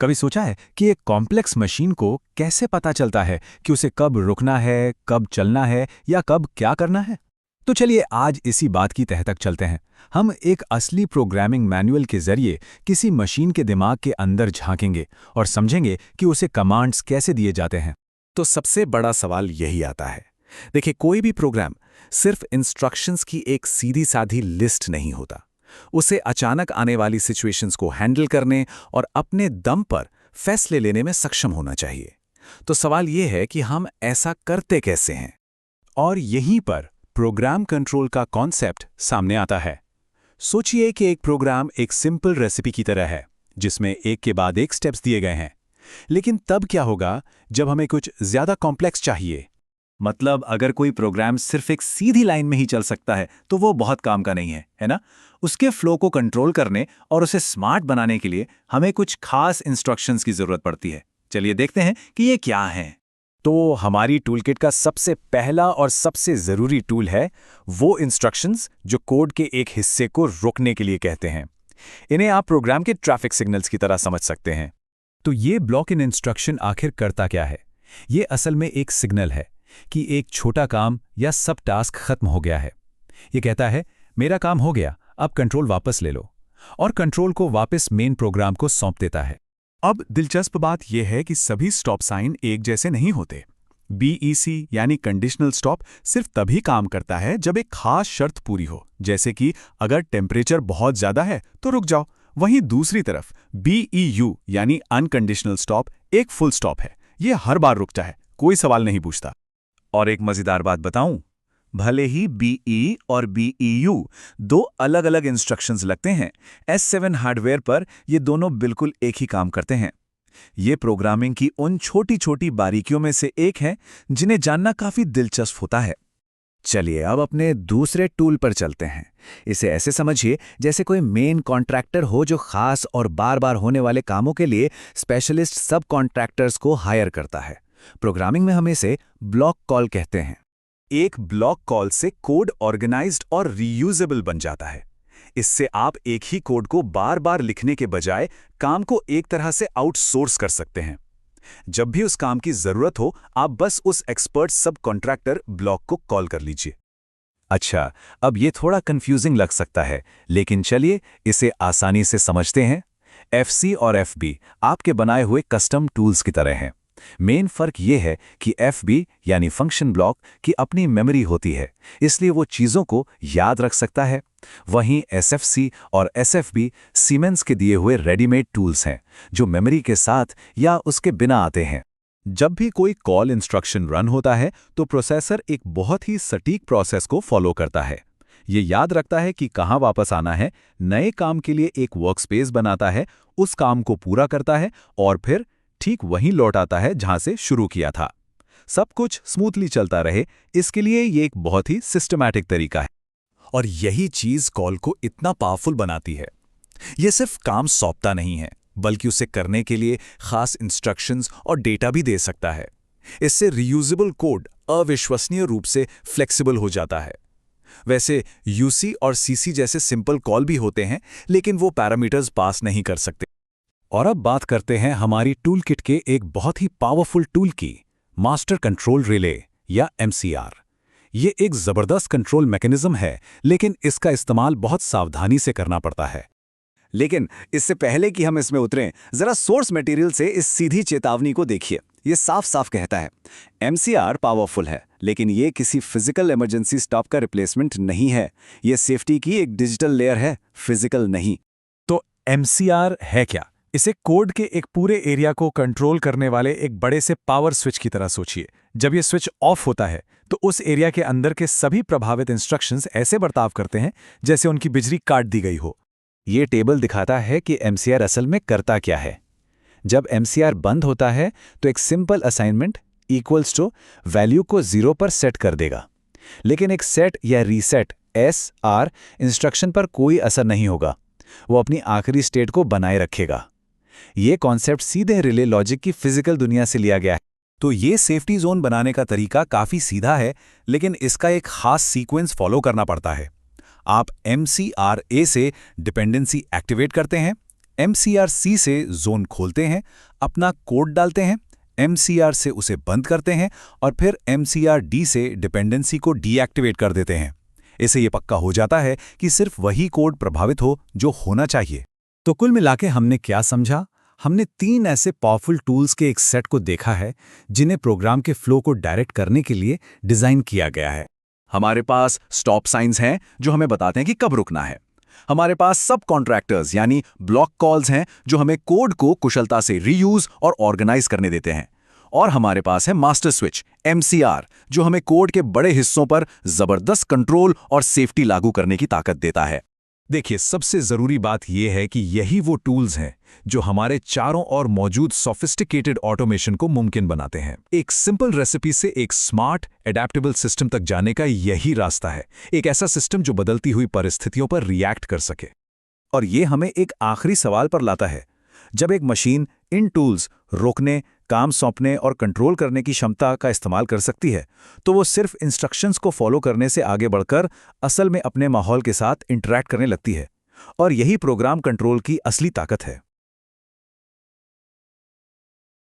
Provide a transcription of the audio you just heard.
कभी सोचा है कि एक कॉम्प्लेक्स मशीन को कैसे पता चलता है कि उसे कब रुकना है, कब चलना है या कब क्या करना है? तो चलिए आज इसी बात की तह तक चलते हैं। हम एक असली प्रोग्रामिंग मैनुअल के जरिए किसी मशीन के दिमाग के अंदर झांकेंगे और समझेंगे कि उसे कमांड्स कैसे दिए जाते हैं। तो सबसे बड़ा सवाल यही आता है। देखिए, कोई भी प्रोग्राम सिर्फ इंस्ट्रक्शंस की एक सीधी साधी लिस्ट नहीं होता। उसे अचानक आने वाली सिचुएशंस को हैंडल करने और अपने दम पर फैसले लेने में सक्षम होना चाहिए। तो सवाल यह है कि हम ऐसा करते कैसे हैं। और यहीं पर प्रोग्राम कंट्रोल का कॉन्सेप्ट सामने आता है। सोचिए कि एक प्रोग्राम एक सिंपल रेसिपी की तरह है, जिसमें एक के बाद एक स्टेप्स दिए गए हैं। लेकिन तब क्या होगा जब हमें कुछ ज्यादा कॉम्प्लेक्स चाहिए? मतलब अगर कोई प्रोग्राम सिर्फ एक सीधी लाइन में ही चल सकता है तो वो बहुत काम का नहीं है ना? उसके फ्लो को कंट्रोल करने और उसे स्मार्ट बनाने के लिए हमें कुछ खास इंस्ट्रक्शंस की जरूरत पड़ती है। चलिए देखते हैं कि ये क्या हैं। तो हमारी टूलकिट का सबसे पहला और सबसे ज़रूरी टूल है वो इंस्ट्रक्शंस जो कोड के एक हिस्से को रोकने के लिए कहते हैं। इन्हें आप प्रोग्राम के ट्रैफिक सिग्नल्स की तरह समझ सकते हैं। तो ये ब्लॉक इन इंस्ट्रक्शन आखिर करता क्या है? ये असल में एक सिग्नल है कि एक छोटा काम या सब टास्क खत्म हो गया है। ये कहता है मेरा काम हो गया, अब कंट्रोल वापस ले लो, और कंट्रोल को वापस मेन प्रोग्राम को सौंप देता है। अब दिलचस्प बात यह है कि सभी स्टॉप साइन एक जैसे नहीं होते। बीईसी यानी कंडीशनल स्टॉप सिर्फ तभी काम करता है जब एक खास शर्त पूरी हो, जैसे कि अगर टेम्परेचर बहुत ज्यादा है तो रुक जाओ। वहीं दूसरी तरफ बीईयू यानी अनकंडीशनल स्टॉप एक फुल स्टॉप है। ये हर बार रुकता है, कोई सवाल नहीं पूछता। और एक मजेदार बात बताऊं, भले ही बीई और बीईयू दो अलग अलग इंस्ट्रक्शंस लगते हैं, S7 हार्डवेयर पर ये दोनों बिल्कुल एक ही काम करते हैं। ये प्रोग्रामिंग की उन छोटी छोटी बारीकियों में से एक है जिन्हें जानना काफी दिलचस्प होता है। चलिए अब अपने दूसरे टूल पर चलते हैं। इसे ऐसे समझिए जैसे कोई मेन कॉन्ट्रैक्टर हो जो खास और बार बार होने वाले कामों के लिए स्पेशलिस्ट सब कॉन्ट्रैक्टर्स को हायर करता है। प्रोग्रामिंग में हम इसे ब्लॉक कॉल कहते हैं। एक ब्लॉक कॉल से कोड ऑर्गेनाइज्ड और रीयूजेबल बन जाता है। इससे आप एक ही कोड को बार बार लिखने के बजाय काम को एक तरह से आउटसोर्स कर सकते हैं। जब भी उस काम की जरूरत हो, आप बस उस एक्सपर्ट सब कॉन्ट्रैक्टर ब्लॉक को कॉल कर लीजिए। अच्छा, अब ये थोड़ा कंफ्यूजिंग लग सकता है, लेकिन चलिए इसे आसानी से समझते हैं। एफसी और एफबी आपके बनाए हुए कस्टम टूल्स की तरह हैं। मेन फर्क ये है कि एफबी यानी फंक्शन ब्लॉक की अपनी मेमोरी होती है, इसलिए वो चीज़ों को याद रख सकता है। वहीं एसएफसी और एसएफबी सीमेंस के दिए हुए रेडीमेड टूल्स हैं जो मेमोरी के साथ या उसके बिना आते हैं। जब भी कोई कॉल इंस्ट्रक्शन रन होता है तो प्रोसेसर एक बहुत ही सटीक प्रोसेस को फॉलो करता है। ये याद रखता है कि कहाँ वापस आना है, नए काम के लिए एक वर्कस्पेस बनाता है, उस काम को पूरा करता है और फिर ठीक वहीं लौट आता है जहां से शुरू किया था। सब कुछ स्मूथली चलता रहे, इसके लिए ये एक बहुत ही सिस्टमैटिक तरीका है। और यही चीज कॉल को इतना पावरफुल बनाती है। ये सिर्फ काम सौंपता नहीं है, बल्कि उसे करने के लिए खास इंस्ट्रक्शंस और डेटा भी दे सकता है। इससे रीयूजेबल कोड अविश्वसनीय रूप से फ्लेक्सिबल हो जाता है। वैसे यूसी और सीसी जैसे सिंपल कॉल भी होते हैं, लेकिन वो पैरामीटर्स पास नहीं कर सकते। और अब बात करते हैं हमारी टूलकिट के एक बहुत ही पावरफुल टूल की, मास्टर कंट्रोल रिले या MCR। ये एक जबरदस्त कंट्रोल मैकेनिज्म है, लेकिन इसका इस्तेमाल बहुत सावधानी से करना पड़ता है। लेकिन इससे पहले कि हम इसमें उतरें, जरा सोर्स मटेरियल से इस सीधी चेतावनी को देखिए। ये साफ साफ कहता है MCR पावरफुल है, लेकिन ये किसी फिजिकल इमरजेंसी स्टॉप का रिप्लेसमेंट नहीं है। ये सेफ्टी की एक डिजिटल लेयर है, फिजिकल नहीं। तो MCR है क्या? इसे कोड के एक पूरे एरिया को कंट्रोल करने वाले एक बड़े से पावर स्विच की तरह सोचिए। जब ये स्विच ऑफ होता है तो उस एरिया के अंदर के सभी प्रभावित इंस्ट्रक्शंस ऐसे बर्ताव करते हैं जैसे उनकी बिजली काट दी गई हो। ये टेबल दिखाता है कि MCR असल में करता क्या है। जब MCR बंद होता है तो एक simple assignment equals to value को 0 पर सेट कर देगा, लेकिन एक सेट या रीसेट SR इंस्ट्रक्शन पर कोई असर नहीं होगा। वो अपनी आखिरी स्टेट को बनाए रखेगा। ये कॉन्सेप्ट सीधे रिले लॉजिक की फिजिकल दुनिया से लिया गया है। तो ये सेफ्टी जोन बनाने का तरीका काफी सीधा है, लेकिन इसका एक खास सीक्वेंस फॉलो करना पड़ता है। आप MCRA से डिपेंडेंसी एक्टिवेट करते हैं, MCR-C से जोन खोलते हैं, अपना कोड डालते हैं, MCR से उसे बंद करते हैं और फिर MCR-D से डिपेंडेंसी को डीएक्टिवेट कर देते हैं। इससे ये पक्का हो जाता है कि सिर्फ वही कोड प्रभावित हो जो होना चाहिए। तो कुल मिलाके हमने क्या समझा? हमने 3 ऐसे पावरफुल टूल्स के एक सेट को देखा है जिन्हें प्रोग्राम के फ्लो को डायरेक्ट करने के लिए डिजाइन किया गया है। हमारे पास स्टॉप साइंस हैं जो हमें बताते हैं कि कब रुकना है। हमारे पास सब कॉन्ट्रैक्टर्स यानी ब्लॉक कॉल्स हैं जो हमें कोड को कुशलता से रीयूज और ऑर्गेनाइज करने देते हैं। और हमारे पास है मास्टर स्विच MCR जो हमें कोड के बड़े हिस्सों पर जबरदस्त कंट्रोल और सेफ्टी लागू करने की ताकत देता है। देखिए, सबसे जरूरी बात यह है कि यही वो टूल्स हैं जो हमारे चारों ओर मौजूद सोफिस्टिकेटेड ऑटोमेशन को मुमकिन बनाते हैं। एक सिंपल रेसिपी से एक स्मार्ट एडेप्टेबल सिस्टम तक जाने का यही रास्ता है, एक ऐसा सिस्टम जो बदलती हुई परिस्थितियों पर रिएक्ट कर सके। और ये हमें एक आखिरी सवाल पर लाता है, जब एक मशीन इन टूल्स रोकने, काम सौंपने और कंट्रोल करने की क्षमता का इस्तेमाल कर सकती है, तो वो सिर्फ इंस्ट्रक्शंस को फॉलो करने से आगे बढ़कर असल में अपने माहौल के साथ इंटरैक्ट करने लगती है। और यही प्रोग्राम कंट्रोल की असली ताकत है।